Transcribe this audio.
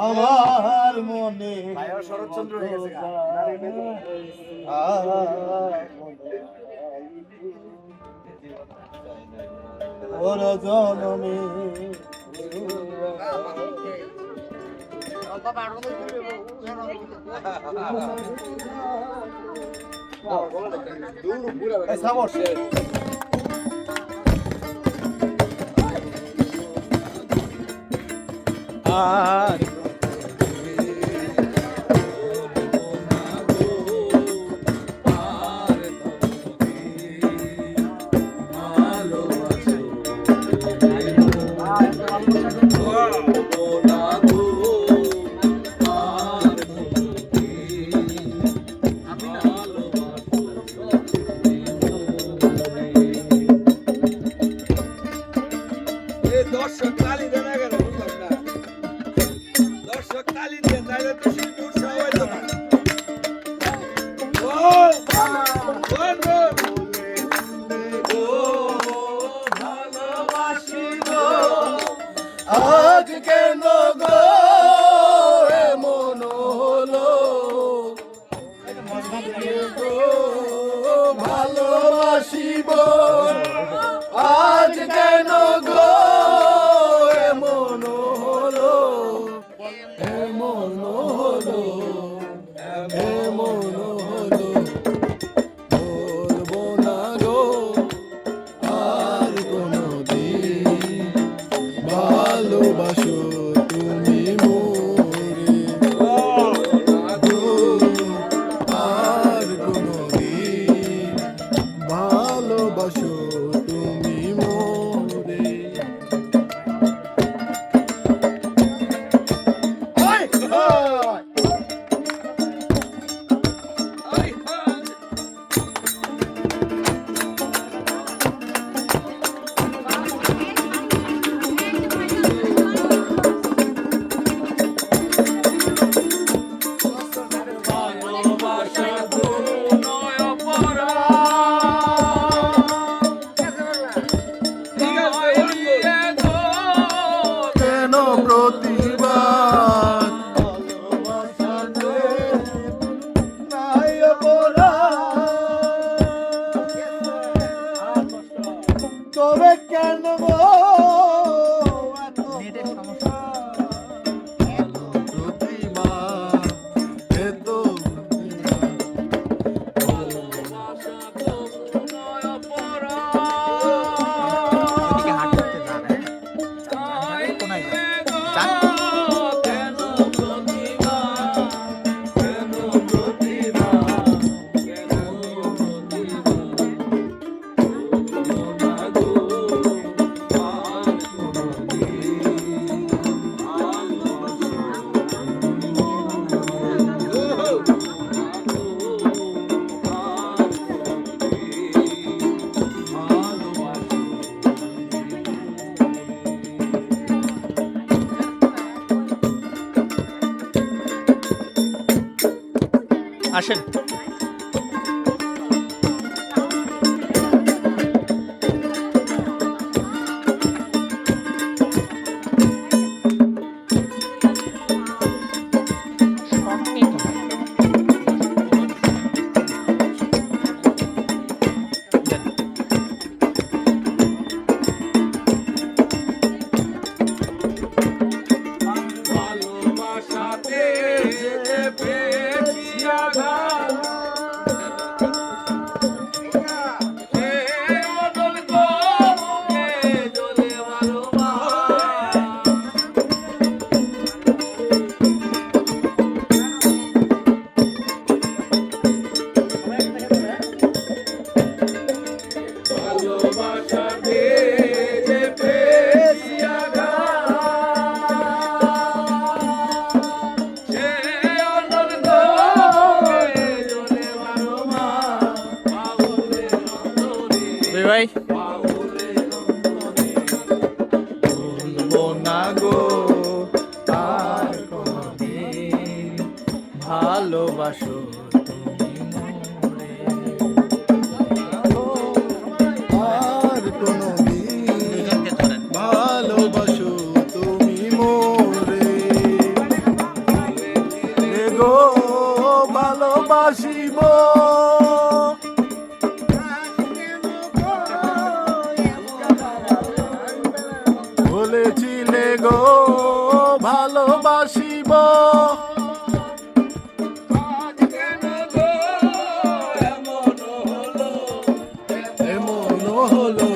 আমার মনে শরৎচন্দ্র হয়ে গেছে ওর জনমে আর দর্শক তালি দেন না কেন বুঝলাম না দর্শক তালি দেন তাহলে তো শিল্পী উৎসাহ হইতো না আজ কেন গো এমন হলো ভালোবাসিব আজ কেন গো এমন হলো এমন হলো এমন হলো বলবো না গো আর কোনদিন ভালোবাসো তুমি মোরে আর কোনদিন ভালোবাসো তুমি মোরে কেন প্রতিবাদ ভালোবাসাতে নাই অপরাধ তবে কেন গো প্রতিবাদ এত আসেন ভালোবাসাতে পেয়েছি আঘাত ভালোবাসাতে পেয়েছি ভাই বলবো না গো আর কোনদিন ভালোবাসো তুমি মোরে আর কোনদিন ভালোবাসো তুমি মোরে বলেছিলে গো ভালোবাসিব, আজ কেন গো এমন হলো? এমন হলো